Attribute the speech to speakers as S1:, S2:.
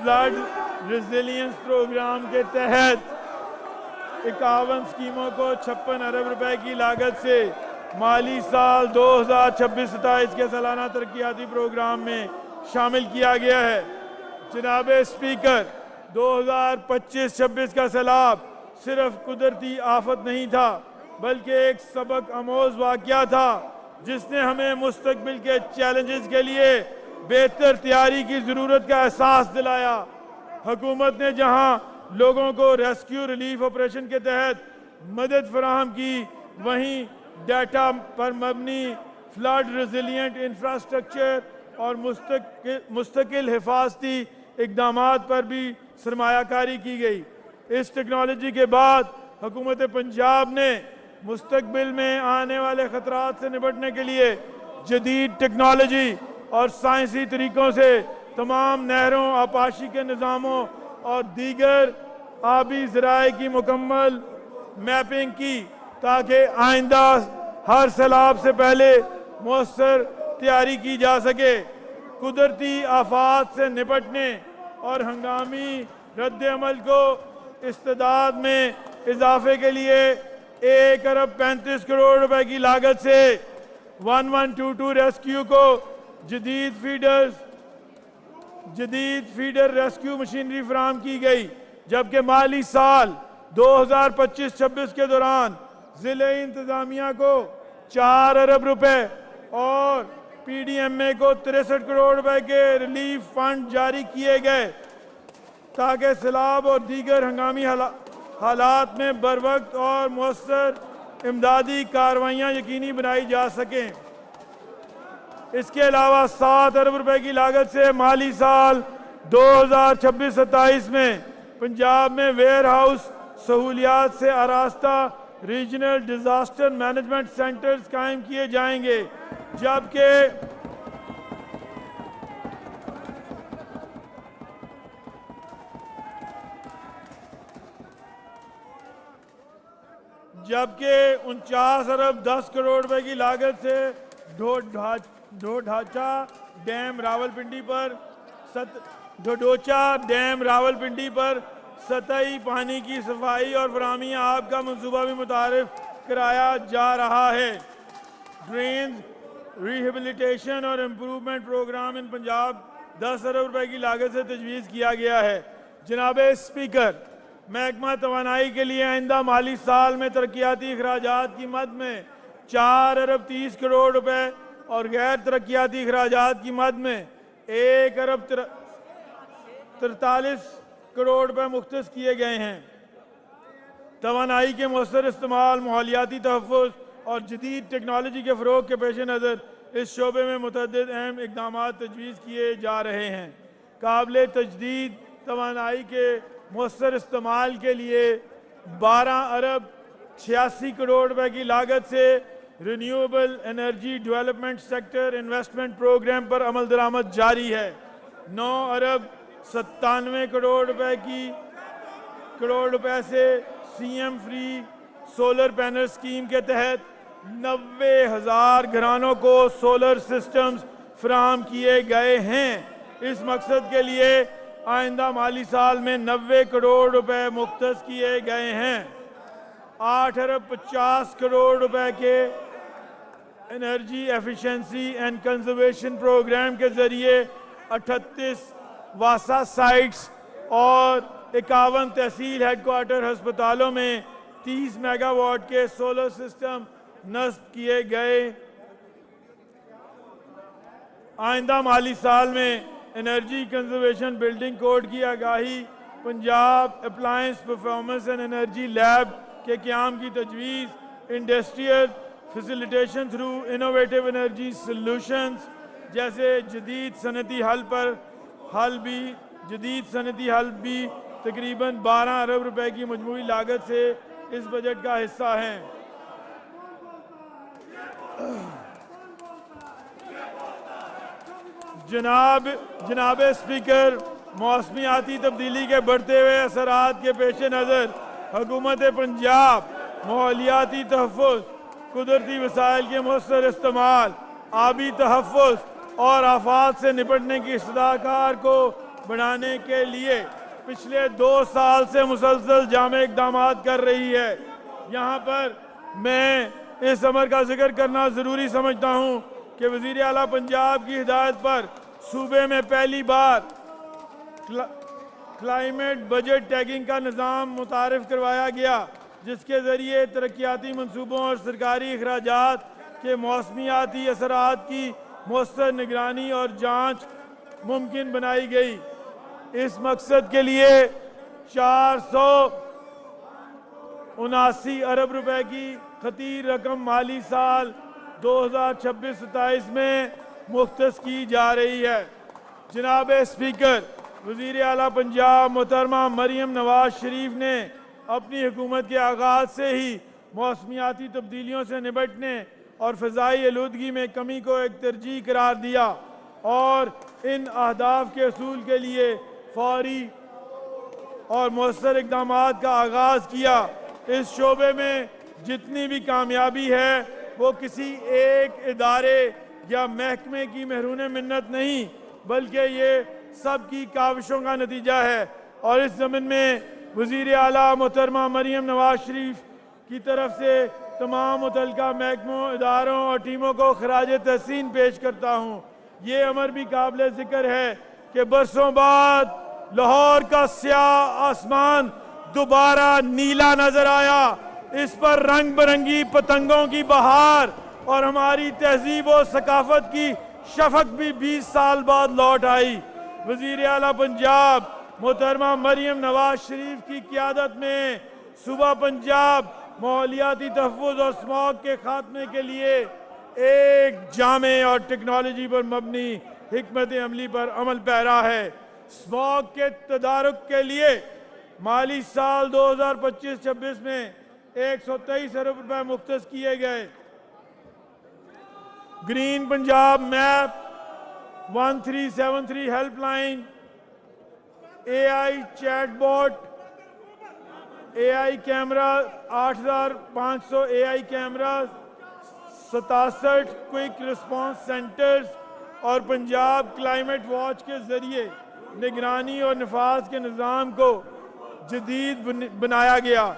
S1: Flood resilience programme के तहत 51 स्कीमों को 56 अरब रुपए की लागत से माली साल 2026-27 के सालाना तरक्याती प्रोग्राम में शामिल किया गया है। जनाब स्पीकर, 2025-26 का सैलाब सिर्फ कुदरती आफत नहीं था, बल्कि एक सबक आमोज वाक़या था जिसने हमें मुस्तकबिल के चैलेंजेस के लिए बेहतर तैयारी की ज़रूरत का एहसास दिलाया। हुकूमत ने जहां लोगों को रेस्क्यू रिलीफ ऑपरेशन के तहत मदद फराहम की, वहीं डाटा पर मबनी फ्लड रेजिलिएंट इंफ्रास्ट्रक्चर और मुस्तकिल हिफाजती इक़दामात पर भी सरमायाकारी की गई। इस टेक्नोलॉजी के बाद हुकूमत पंजाब ने मुस्तकबिल में आने वाले ख़तरात से निपटने के लिए जदीद टेक्नोलॉजी और साइंसी तरीक़ों से तमाम नहरों, आपाशी के निज़ामों और दीगर आबी ज़राए की मुकम्मल मैपिंग की, ताकि आइंदा हर सैलाब से पहले मौसर तैयारी की जा सके। कुदरती आफात से निपटने और हंगामी रद्द अमल को इस्तेदाद में इजाफे के लिए 1 अरब 35 करोड़ रुपए की लागत से 1122 रेस्क्यू को जदीद फीडर रेस्क्यू मशीनरी फराहम की गई, जबकि माली साल 2025-26 के दौरान ज़िले इंतज़ामिया को 4 अरब रुपए और PDMA को 63 करोड़ रुपए के रिलीफ फंड जारी किए गए, ताकि सैलाब और दीगर हंगामी हालात में बरवक्त और मौसर इमदादी कार्रवाइयाँ यकीनी बनाई जा सकें। इसके अलावा 7 अरब रुपए की लागत से माली साल 2026-27 में पंजाब में वेयर हाउस सहूलियात से आरास्ता रीजनल डिजास्टर मैनेजमेंट सेंटर्स कायम किए जाएंगे, जबकि 49 अरब 10 करोड़ रुपए की लागत से ढोडोचा डैम रावलपिंडी पर सतही पानी की सफाई और फराहमी आब का मंसूबा भी मुतारिफ कराया जा रहा है। ड्रेन्स रिहेबिलिटेशन और इम्प्रूवमेंट प्रोग्राम इन पंजाब 10 अरब रुपए की लागत से तजवीज़ किया गया है। जनाब स्पीकर, महकमा तवानाई के लिए आइंदा माली साल में तरक्याती अखराजात की मद में 4 अरब 30 करोड़ रुपए और गैर तरक्याती अखराजात की मद में 1 अरब 43 करोड़ रुपए मुख्तस किए गए हैं। तवानाई के मौसर इस्तेमाल, माहौलियाती तहफ़्फ़ुज़ और जदीद टेक्नोलॉजी के फ़रोग़ के पेश नज़र इस शोबे में मुतअद्दिद अहम इक़दामात तजवीज़ किए जा रहे हैं। काबिल तजदीद तवानाई के मौसर इस्तेमाल के लिए 12 अरब 86 करोड़ रुपए की लागत से renewable energy development sector investment programme पर अमल दरामद जारी है। 9 अरब 97 करोड़ रुपए से CM free solar panel scheme के तहत 90,000 घरानों को सोलर सिस्टम्स फराहम किए गए हैं। इस मकसद के लिए आइंदा माली साल में 90 करोड़ रुपए मुख्तस किए गए हैं। 8 अरब 50 करोड़ रुपए के energy efficiency and conservation programme के जरिए 38 वासा साइट्स और 51 तहसील हेडक्वार्टर अस्पतालों में 30 मेगावाट के सोलर सिस्टम नस्ब किए गए। आइंदा माली साल में एनर्जी कंजर्वेशन बिल्डिंग कोड की आगाही, Punjab appliance performance and energy lab के क़याम की तजवीज़, industrial facilitation through innovative energy solutions जैसे जदीद सनती हल भी तकरीबन 12 अरब रुपए की मजमूई लागत से इस बजट का हिस्सा हैं। जनाब स्पीकर, मौसमियाती तब्दीली के बढ़ते हुए असरात के पेश नज़र हुकूमत पंजाब माहौलियाती तहफ़्फ़ुज़, कुदरती वसाइल के मौसर इस्तेमाल, आबी तहफ़्फ़ुज़ और आफात से निपटने की इस्तेदाकार को بڑھانے کے لیے پچھلے 2 سال سے مسلسل جامع اقدامات کر رہی ہے۔ یہاں پر میں اس امر کا ذکر کرنا ضروری سمجھتا ہوں کہ وزیر اعلیٰ پنجاب کی ہدایت پر صوبے میں پہلی بار کلائمیٹ بجٹ ٹیگنگ کا نظام متعارف کروایا گیا، جس کے ذریعے ترقیاتی منصوبوں اور سرکاری اخراجات کے موسمیاتی اثرات کی مؤثر نگرانی اور جانچ ممکن بنائی گئی۔ اس مقصد کے لیے 479 ارب روپے کی خطیر رقم مالی سال 2026-27 میں مختص کی جا رہی ہے۔ جناب اسپیکر، وزیر اعلیٰ پنجاب محترمہ مریم نواز شریف نے اپنی حکومت کے آغاز سے ہی موسمیاتی تبدیلیوں سے نمٹنے اور فضائی آلودگی میں کمی کو ایک ترجیح قرار دیا اور ان اہداف کے حصول کے لیے فوری اور مؤثر اقدامات کا آغاز کیا۔ اس شعبے میں جتنی بھی کامیابی ہے وہ کسی ایک ادارے یا محکمے کی محرون منت نہیں، بلکہ یہ سب کی کاوشوں کا نتیجہ ہے، اور اس ضمن میں وزیر اعلیٰ محترمہ مریم نواز شریف کی طرف سے تمام متعلقہ محکموں، اداروں اور ٹیموں کو خراج تحسین پیش کرتا ہوں۔ یہ امر بھی قابل ذکر ہے کہ برسوں بعد لاہور کا سیاہ آسمان دوبارہ نیلا نظر آیا، اس پر رنگ برنگی پتنگوں کی بہار اور ہماری تہذیب و ثقافت کی شفق بھی 20 سال بعد لوٹ آئی۔ وزیر اعلیٰ پنجاب محترمہ مریم نواز شریف کی قیادت میں صوبہ پنجاب ماحولیاتی تحفظ اور اسموگ کے خاتمے کے لیے ایک جامع اور ٹیکنالوجی پر مبنی حکمت عملی پر عمل پیرا ہے۔ اسموگ کے تدارک کے لیے مالی سال 2025-26 میں 123 ارب روپے مختص کیے گئے۔ Green Punjab map 1373 help line, AI chat bot, AI camera 8500 AI cameras, 67 quick response centres اور پنجاب کلائمیٹ واچ کے ذریعے نگرانی اور نفاذ کے نظام کو جدید بنایا گیا۔